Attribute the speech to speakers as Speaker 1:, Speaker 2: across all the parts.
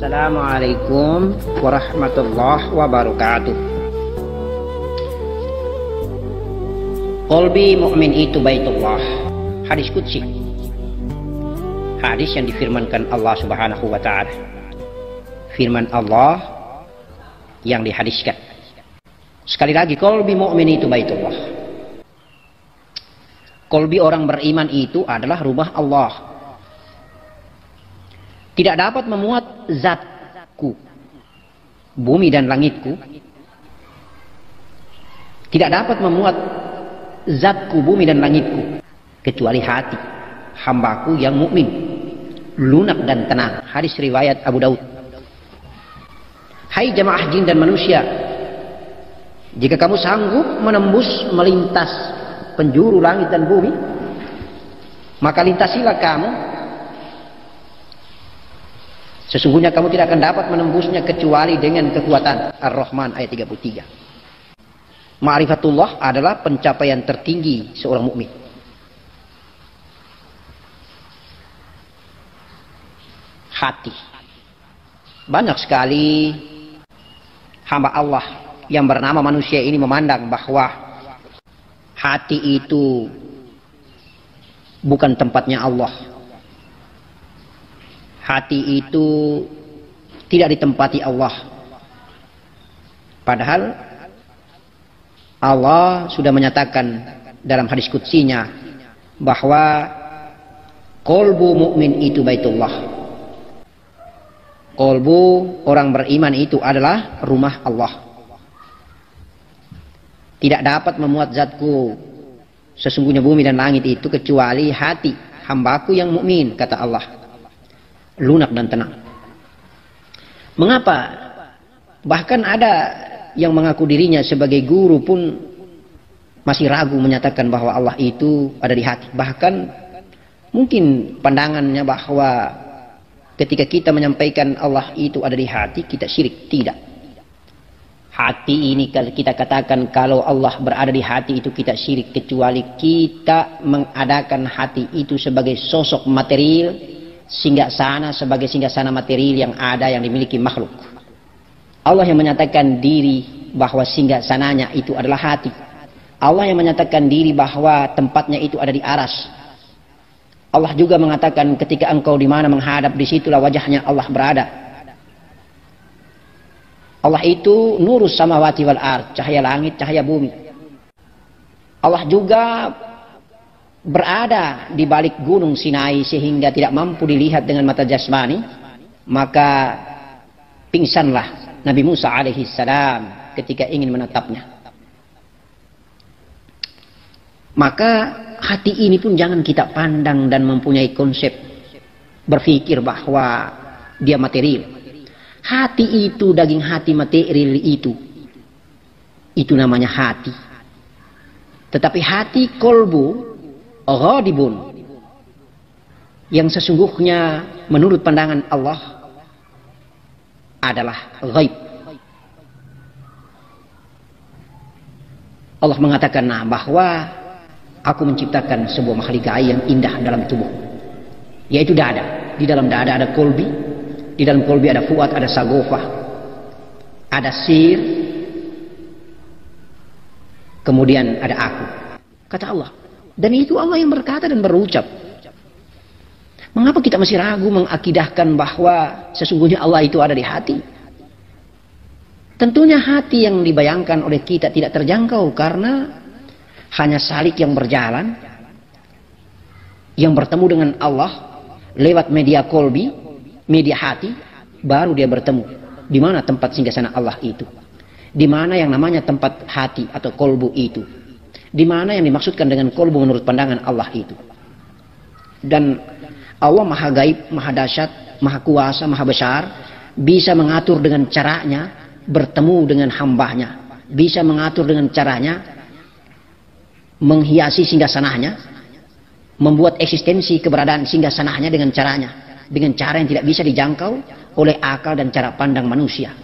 Speaker 1: Assalamualaikum warahmatullahi wabarakatuh. Qalbi mu'min itu baitullah. Hadis qudsi. Hadis yang difirmankan Allah Subhanahu wa taala. Firman Allah yang dihadiskan. Sekali lagi, qalbi mu'min itu baitullah. Qalbi orang beriman itu adalah rumah Allah. Tidak dapat memuat zatku, bumi dan langitku. Tidak dapat memuat zatku, bumi dan langitku, kecuali hati hambaku yang mukmin, lunak dan tenang. Hadis riwayat Abu Daud. Hai jamaah jin dan manusia, jika kamu sanggup menembus melintas penjuru langit dan bumi, maka lintasilah kamu. Sesungguhnya kamu tidak akan dapat menembusnya kecuali dengan kekuatan. Ar-Rahman ayat 33. Ma'rifatullah adalah pencapaian tertinggi seorang mukmin. Hati. Banyak sekali hamba Allah yang bernama manusia ini memandang bahwa hati itu bukan tempatnya Allah. Hati itu tidak ditempati Allah. Padahal Allah sudah menyatakan dalam hadis qudsinya bahwa qalbu mu'min itu baitullah. Qalbu orang beriman itu adalah rumah Allah. Tidak dapat memuat zatku, sesungguhnya bumi dan langit itu, kecuali hati hambaku yang mukmin, kata Allah, lunak dan tenang. Mengapa? Bahkan ada yang mengaku dirinya sebagai guru pun masih ragu menyatakan bahwa Allah itu ada di hati. Bahkan mungkin pandangannya bahwa ketika kita menyampaikan Allah itu ada di hati, kita syirik. Tidak. Hati ini kalau kita katakan kalau Allah berada di hati itu kita syirik, kecuali kita mengadakan hati itu sebagai sosok material, singgasana, sebagai singgasana material yang ada, yang dimiliki makhluk. Allah yang menyatakan diri bahwa singgasananya itu adalah hati. Allah yang menyatakan diri bahwa tempatnya itu ada di aras. Allah juga mengatakan ketika engkau di mana menghadap, disitulah wajahnya Allah berada. Allah itu nurus samawati wal ard, cahaya langit, cahaya bumi. Allah juga berada di balik gunung Sinai sehingga tidak mampu dilihat dengan mata jasmani. Maka pingsanlah Nabi Musa alaihi salam ketika ingin menatapnya. Maka hati ini pun jangan kita pandang dan mempunyai konsep berpikir bahwa dia material. Hati itu, daging hati material itu namanya hati. Tetapi hati qalbu ghadibun, yang sesungguhnya menurut pandangan Allah adalah ghaib. Allah mengatakan bahwa aku menciptakan sebuah makhluk gaib yang indah dalam tubuh, yaitu dada. Di dalam dada ada kolbi, di dalam kolbi ada fuad, ada sagofah, ada sir, kemudian ada aku, kata Allah. Dan itu Allah yang berkata dan berucap. Mengapa kita masih ragu mengakidahkan bahwa sesungguhnya Allah itu ada di hati? Tentunya hati yang dibayangkan oleh kita tidak terjangkau, karena hanya salik yang berjalan, yang bertemu dengan Allah lewat media kolbi, media hati, baru dia bertemu. Di mana tempat singgasana Allah itu? Di mana yang namanya tempat hati atau kolbu itu? Di mana yang dimaksudkan dengan kolbu menurut pandangan Allah itu? Dan Allah maha gaib, maha dahsyat, maha kuasa, maha besar, bisa mengatur dengan caranya bertemu dengan hambanya, bisa mengatur dengan caranya menghiasi singgasananya, membuat eksistensi keberadaan singgasananya dengan caranya, dengan cara yang tidak bisa dijangkau oleh akal dan cara pandang manusia.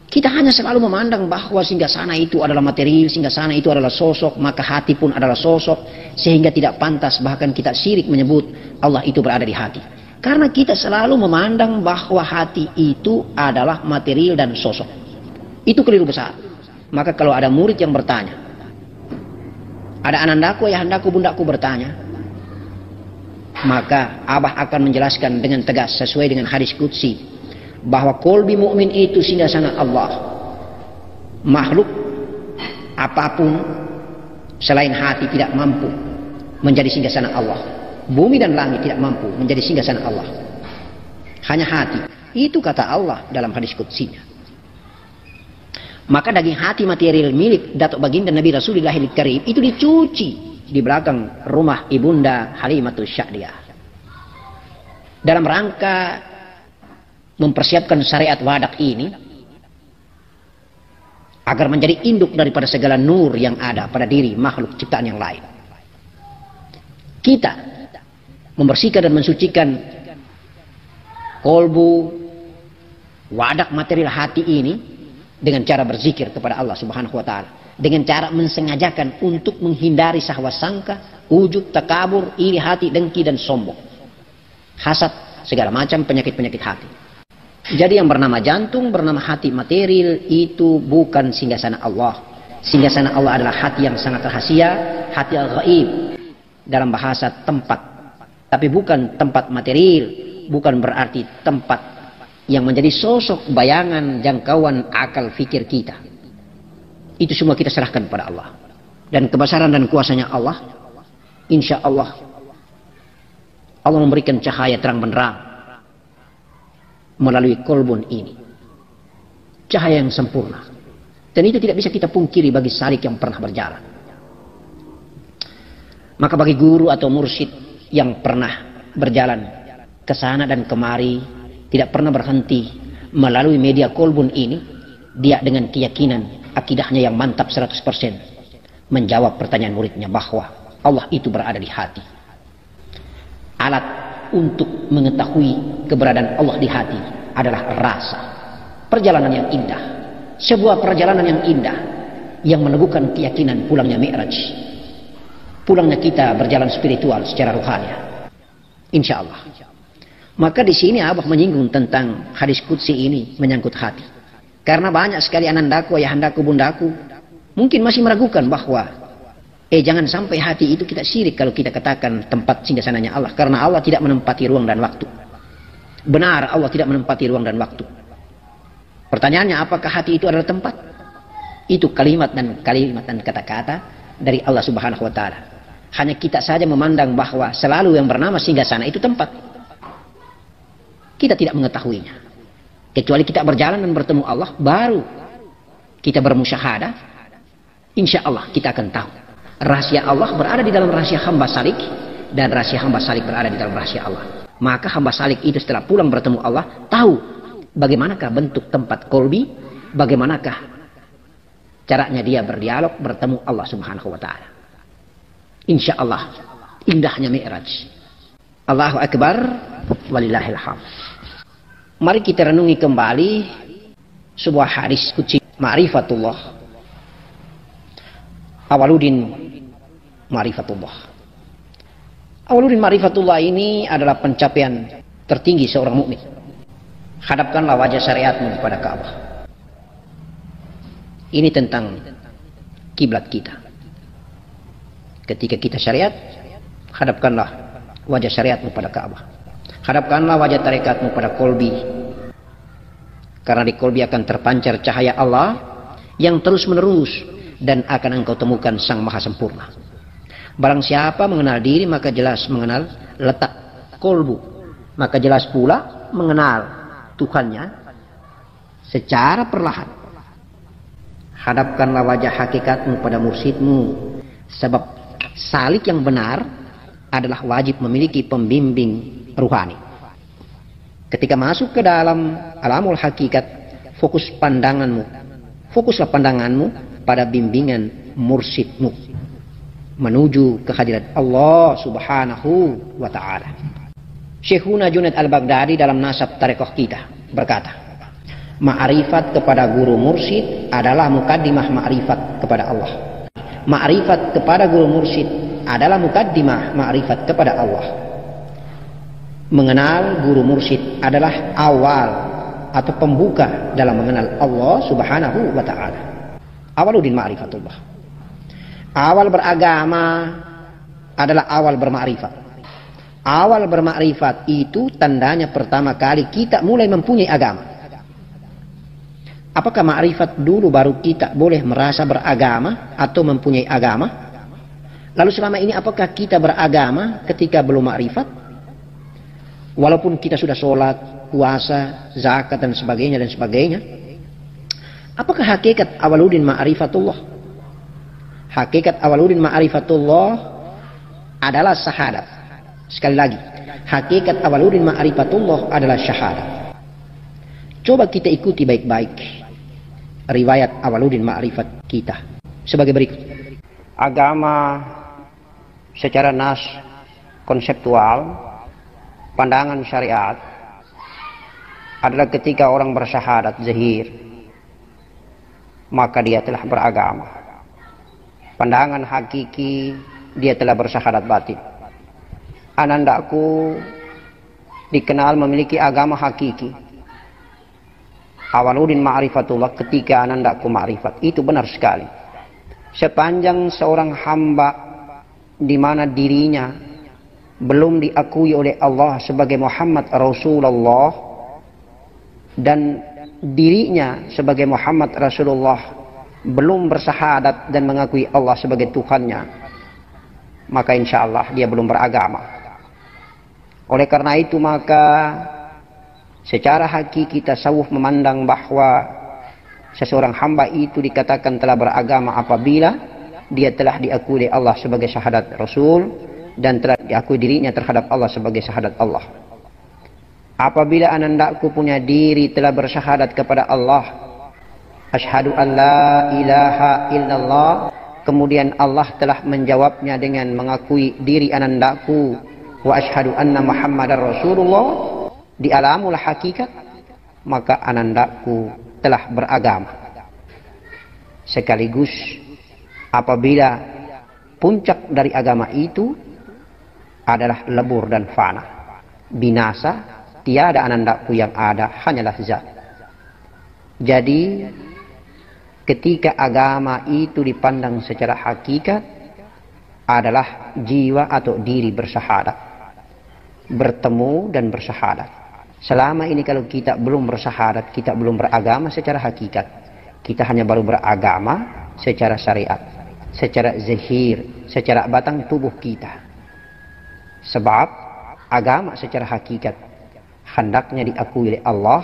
Speaker 1: Kita hanya selalu memandang bahwa singgasana itu adalah material, singgasana itu adalah sosok, maka hati pun adalah sosok, sehingga tidak pantas bahkan kita syirik menyebut Allah itu berada di hati. Karena kita selalu memandang bahwa hati itu adalah material dan sosok. Itu keliru besar. Maka kalau ada murid yang bertanya, ada anandaku, ayahandaku, bundaku bertanya, maka Abah akan menjelaskan dengan tegas sesuai dengan hadis qudsi bahwa kolbi mukmin itu singgasana Allah. Makhluk apapun selain hati tidak mampu menjadi singgasana Allah. Bumi dan langit tidak mampu menjadi singgasana Allah. Hanya hati. Itu kata Allah dalam hadis qudsinya. Maka daging hati material milik Datuk Baginda Nabi Rasulullah Karim itu dicuci di belakang rumah Ibunda Halimatus Sya'diyah. Dalam rangka mempersiapkan syariat wadak ini agar menjadi induk daripada segala nur yang ada pada diri makhluk ciptaan yang lain. Kita membersihkan dan mensucikan kolbu wadak material hati ini dengan cara berzikir kepada Allah Subhanahu wa taala, dengan cara mensengajakan untuk menghindari syahwat sangka, ujub, takabur, iri hati, dengki dan sombong, hasad, segala macam penyakit-penyakit hati. Jadi yang bernama jantung, bernama hati material itu bukan singgasana Allah. Singgasana Allah adalah hati yang sangat rahasia, hati al-ghaib, dalam bahasa tempat, tapi bukan tempat material, bukan berarti tempat yang menjadi sosok, bayangan, jangkauan akal fikir kita. Itu semua kita serahkan kepada Allah. Dan kebesaran dan kuasanya Allah, insya Allah, Allah memberikan cahaya terang benderang melalui kolbun ini. Cahaya yang sempurna. Dan itu tidak bisa kita pungkiri bagi salik yang pernah berjalan. Maka bagi guru atau mursyid yang pernah berjalan ke sana dan kemari, tidak pernah berhenti melalui media kolbun ini, dia dengan keyakinan akidahnya yang mantap 100% menjawab pertanyaan muridnya bahwa Allah itu berada di hati. Alat untuk mengetahui keberadaan Allah di hati adalah rasa. Perjalanan yang indah, sebuah perjalanan yang indah yang meneguhkan keyakinan pulangnya Mi'raj, pulangnya kita berjalan spiritual secara rohani, insya Allah. Maka di sini Abah menyinggung tentang hadis qudsi ini menyangkut hati. Karena banyak sekali anandaku, ayahandaku, bundaku mungkin masih meragukan bahwa jangan sampai hati itu kita syirik kalau kita katakan tempat singgasananya Allah. Karena Allah tidak menempati ruang dan waktu. Benar, Allah tidak menempati ruang dan waktu. Pertanyaannya, apakah hati itu adalah tempat? Itu kalimat dan kata-kata dari Allah Subhanahu wa taala. Hanya kita saja memandang bahwa selalu yang bernama singgasana itu tempat. Kita tidak mengetahuinya. Kecuali kita berjalan dan bertemu Allah, baru kita bermusyahadah, insya Allah kita akan tahu. Rahasia Allah berada di dalam rahasia hamba salik, dan rahasia hamba salik berada di dalam rahasia Allah. Maka hamba salik itu setelah pulang bertemu Allah, tahu bagaimanakah bentuk tempat kolbi, bagaimanakah caranya dia berdialog bertemu Allah Subhanahu wa taala. Insya Allah indahnya Mi'raj. Allahu Akbar, walillahil hamd. Mari kita renungi kembali sebuah hadis qudsi ma'rifatullah. Awaludin ma'rifatullah. Awaludin ma'rifatullah ini adalah pencapaian tertinggi seorang mukmin. Hadapkanlah wajah syariatmu kepada Ka'bah. Ini tentang kiblat kita. Ketika kita syariat, hadapkanlah wajah syariatmu pada Ka'bah. Hadapkanlah wajah tarekatmu pada kolbi. Karena di kolbi akan terpancar cahaya Allah yang terus menerus dan akan engkau temukan Sang Maha Sempurna. Barang siapa mengenal diri maka jelas mengenal letak kolbu. Maka jelas pula mengenal Tuhannya secara perlahan. Hadapkanlah wajah hakikatmu pada mursyidmu. Sebab salik yang benar adalah wajib memiliki pembimbing ruhani. Ketika masuk ke dalam alamul hakikat, fokuslah pandanganmu pada bimbingan mursyidmu menuju kehadirat Allah Subhanahu wa taala. Syekhuna Junaid Al-Baghdadi dalam nasab tarekoh kita berkata, ma'rifat kepada guru mursyid adalah mukaddimah ma'rifat kepada Allah. Ma'rifat kepada guru mursyid adalah mukaddimah ma'rifat kepada Allah. mengenal guru mursyid adalah awal atau pembuka dalam mengenal Allah Subhanahu wa taala. Awaluddin ma'rifatullah. Awal beragama adalah awal bermakrifat. Awal bermakrifat itu tandanya pertama kali kita mulai mempunyai agama. Apakah makrifat dulu baru kita boleh merasa beragama atau mempunyai agama? Lalu selama ini apakah kita beragama ketika belum makrifat? Walaupun kita sudah sholat, puasa, zakat dan sebagainya. Apakah hakikat awaluddin ma'rifatullah? Hakikat awaluddin ma'rifatullah adalah syahadat. Sekali lagi, hakikat awaluddin ma'rifatullah adalah syahadat. Coba kita ikuti baik-baik riwayat awaluddin ma'rifat kita sebagai berikut. Agama secara nas konseptual, pandangan syariat adalah ketika orang bersyahadat zahir, maka dia telah beragama. Pandangan hakiki, dia telah bersyahadat batin. Anandaku dikenal memiliki agama hakiki. Awaluddin ma'rifatullah ketika anandaku ma'rifat. Itu benar sekali. Sepanjang seorang hamba di mana dirinya belum diakui oleh Allah sebagai Muhammad Rasulullah dan dirinya sebagai Muhammad Rasulullah belum bersyahadat dan mengakui Allah sebagai Tuhannya, maka insya Allah dia belum beragama. Oleh karena itu maka secara hakiki tasawuf memandang bahwa seseorang hamba itu dikatakan telah beragama apabila dia telah diakui oleh Allah sebagai syahadat Rasul dan telah diakui dirinya terhadap Allah sebagai syahadat Allah. Apabila anandaku punya diri telah bersyahadat kepada Allah, asyhadu an la ilaha illallah, kemudian Allah telah menjawabnya dengan mengakui diri anandaku wa asyhadu anna Muhammadar Rasulullah di alamul hakikat, maka anandaku telah beragama. Sekaligus apabila puncak dari agama itu adalah lebur dan fana, binasa, tiada anandaku yang ada, hanyalah zat. Jadi ketika agama itu dipandang secara hakikat adalah jiwa atau diri bersyahadat, bertemu dan bersyahadat. Selama ini kalau kita belum bersyahadat, kita belum beragama secara hakikat. Kita hanya baru beragama secara syariat, secara zahir, secara batang tubuh kita. Sebab agama secara hakikat hendaknya diakui oleh Allah,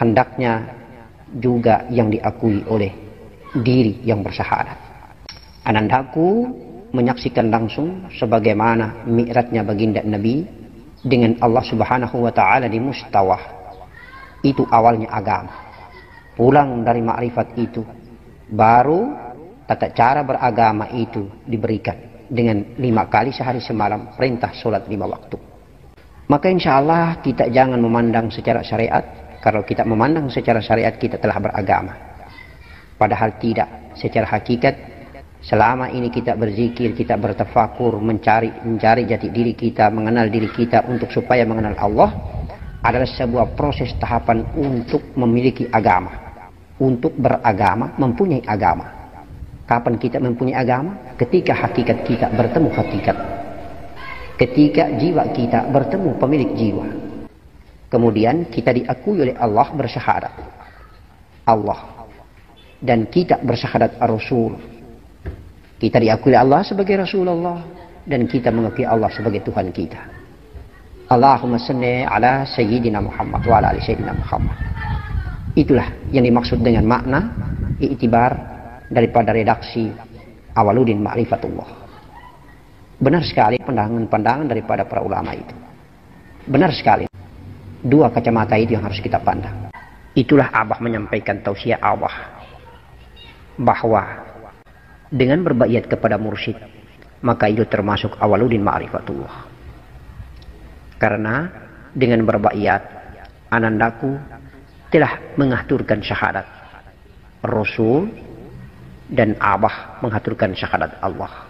Speaker 1: hendaknya juga yang diakui oleh diri yang bersyahadat. Anandaku menyaksikan langsung sebagaimana mi'rajnya baginda Nabi dengan Allah Subhanahu wa taala di mustawah. Itu awalnya agama. Pulang dari makrifat itu baru tata cara beragama itu diberikan dengan 5 kali sehari semalam perintah sholat 5 waktu. Maka insya Allah kita jangan memandang secara syariat. Kalau kita memandang secara syariat kita telah beragama, padahal tidak. Secara hakikat selama ini kita berzikir, kita bertafakur, mencari jati diri kita, mengenal diri kita untuk supaya mengenal Allah, adalah sebuah proses tahapan untuk memiliki agama, untuk beragama, mempunyai agama. Kapan kita mempunyai agama? Ketika hakikat kita bertemu hakikat, ketika jiwa kita bertemu pemilik jiwa, kemudian kita diakui oleh Allah bersyahadat Allah, dan kita bersyahadat Rasul. Kita diakui Allah sebagai Rasulullah dan kita mengakui Allah sebagai Tuhan kita. Allahumma salli ala Sayyidina Muhammad wa ala ali Sayyidina Muhammad. Itulah yang dimaksud dengan makna i'tibar daripada redaksi Awaluddin Ma'rifatullah. Benar sekali pandangan-pandangan daripada para ulama itu. Benar sekali. 2 kacamata itu yang harus kita pandang. Itulah Abah menyampaikan tausiah Abah bahwa dengan berbaiat kepada mursyid, maka itu termasuk Awaluddin Ma'rifatullah. Karena dengan berbaiat, anandaku telah mengaturkan syahadat Rasul dan Abah mengaturkan syahadat Allah.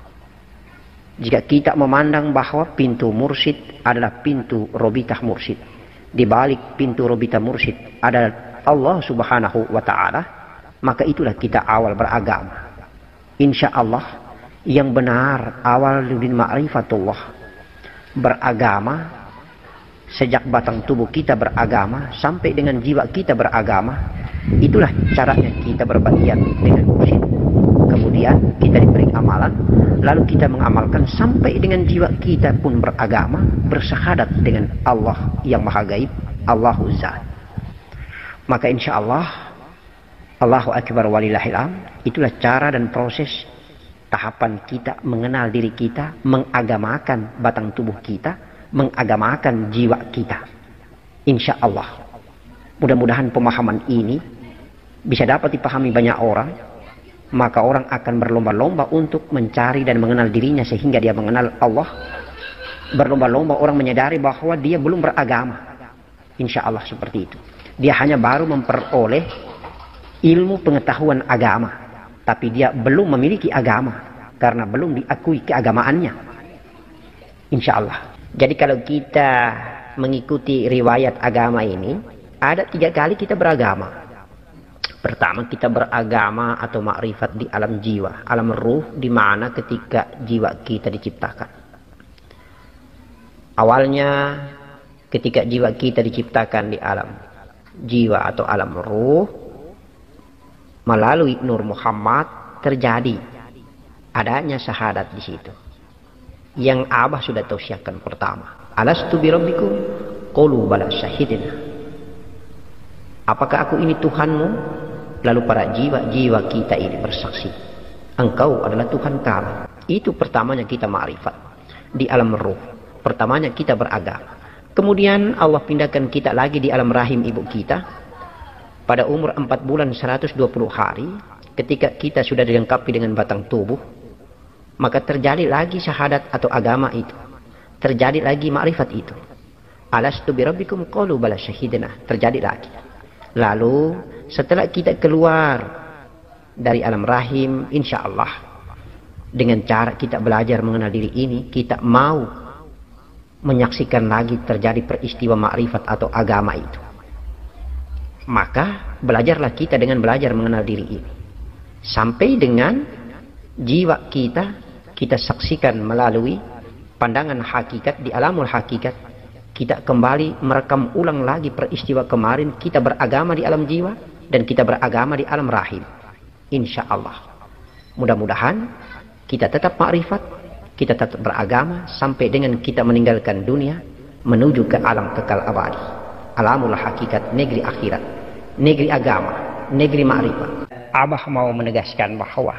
Speaker 1: Jika kita memandang bahwa pintu mursyid adalah pintu robitah mursyid, di balik pintu robitah mursyid adalah Allah Subhanahu wa Ta'ala, maka itulah kita awal beragama. Insya Allah yang benar awal din ma'rifatullah, beragama sejak batang tubuh kita beragama sampai dengan jiwa kita beragama. Itulah caranya kita berbaiat dengan mursyid. Kemudian kita diberi amalan, lalu kita mengamalkan sampai dengan jiwa kita pun beragama, bersyahadat dengan Allah yang Maha Gaib, Allahu Zat. Maka insya Allah, Allahu Akbar walillahil hamd, itulah cara dan proses tahapan kita mengenal diri kita, mengagamakan batang tubuh kita, mengagamakan jiwa kita. Insya Allah. Mudah-mudahan pemahaman ini bisa dapat dipahami banyak orang, maka orang akan berlomba-lomba untuk mencari dan mengenal dirinya sehingga dia mengenal Allah. Berlomba-lomba orang menyadari bahwa dia belum beragama. Insya Allah seperti itu. Dia hanya baru memperoleh ilmu pengetahuan agama, tapi dia belum memiliki agama karena belum diakui keagamaannya. Insya Allah. Jadi kalau kita mengikuti riwayat agama ini, ada 3 kali kita beragama. Pertama, kita beragama atau makrifat di alam jiwa, alam ruh, di mana ketika jiwa kita diciptakan. Awalnya ketika jiwa kita diciptakan di alam jiwa atau alam ruh, melalui Nur Muhammad terjadi adanya syahadat di situ. Yang Abah sudah tausiahkan pertama. Alastu bi rabbikum? Qalu bala syahidna. Apakah aku ini Tuhanmu? Lalu para jiwa-jiwa kita ini bersaksi, Engkau adalah Tuhan kami. Itu pertamanya kita ma'rifat di alam ruh. Pertamanya kita beragama. Kemudian Allah pindahkan kita lagi di alam rahim ibu kita. Pada umur 4 bulan 120 hari, ketika kita sudah dilengkapi dengan batang tubuh, maka terjadi lagi syahadat atau agama itu. Terjadi lagi ma'rifat itu. Alastu bi rabbikum? Qalu bala syahidna. Terjadi lagi. Lalu setelah kita keluar dari alam rahim, insya Allah dengan cara kita belajar mengenal diri ini, kita mau menyaksikan lagi terjadi peristiwa ma'rifat atau agama itu. Maka belajarlah kita dengan belajar mengenal diri ini, sampai dengan jiwa kita saksikan melalui pandangan hakikat di alamul hakikat. Kita kembali merekam ulang lagi peristiwa kemarin, kita beragama di alam jiwa dan kita beragama di alam rahim. Insya Allah. Mudah-mudahan kita tetap makrifat, kita tetap beragama sampai dengan kita meninggalkan dunia menuju ke alam kekal abadi. Alamul hakikat, negeri akhirat, negeri agama, negeri makrifat. Abah mau menegaskan bahwa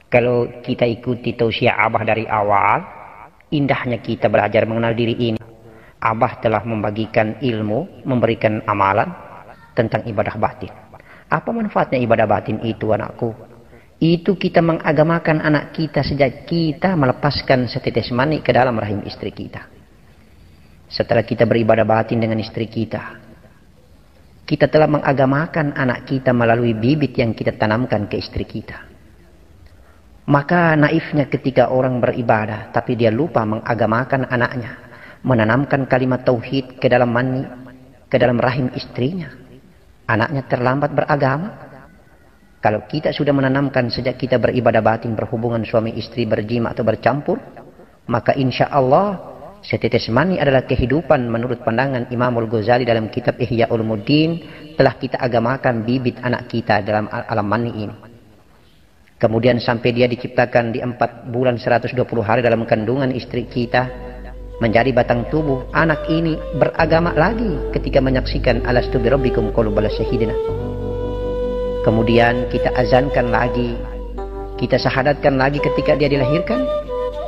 Speaker 1: kalau kita ikuti tausiah Abah dari awal, indahnya kita belajar mengenal diri ini. Abah telah membagikan ilmu, memberikan amalan tentang ibadah batin. Apa manfaatnya ibadah batin itu, anakku? Itu kita mengagamakan anak kita sejak kita melepaskan setetes mani ke dalam rahim istri kita. Setelah kita beribadah batin dengan istri kita, kita telah mengagamakan anak kita melalui bibit yang kita tanamkan ke istri kita. Maka naifnya ketika orang beribadah tapi dia lupa mengagamakan anaknya, menanamkan kalimat tauhid ke dalam mani, ke dalam rahim istrinya, anaknya terlambat beragama. Kalau kita sudah menanamkan sejak kita beribadah batin, berhubungan suami istri, berjima atau bercampur, maka insya Allah setetes mani adalah kehidupan menurut pandangan Imamul Ghazali dalam kitab Ihya Ulumuddin. Telah kita agamakan bibit anak kita dalam alam mani ini. Kemudian sampai dia diciptakan di 4 bulan 120 hari dalam kandungan istri kita, menjadi batang tubuh, anak ini beragama lagi ketika menyaksikan alastu bi rabbikum qalu bala syahidna. Kemudian kita azankan lagi, kita syahadatkan lagi ketika dia dilahirkan,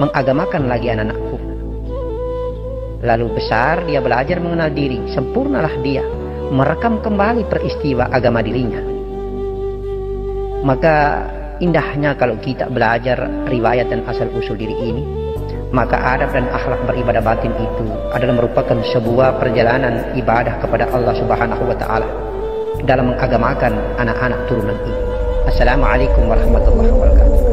Speaker 1: mengagamakan lagi anak-anakku. Lalu besar dia belajar mengenal diri, sempurnalah dia merekam kembali peristiwa agama dirinya. Maka indahnya kalau kita belajar riwayat dan asal usul diri ini, maka adab dan akhlak beribadah batin itu adalah merupakan sebuah perjalanan ibadah kepada Allah Subhanahu wa Ta'ala dalam mengagamakan anak-anak turunan ini. Assalamualaikum warahmatullahi wabarakatuh.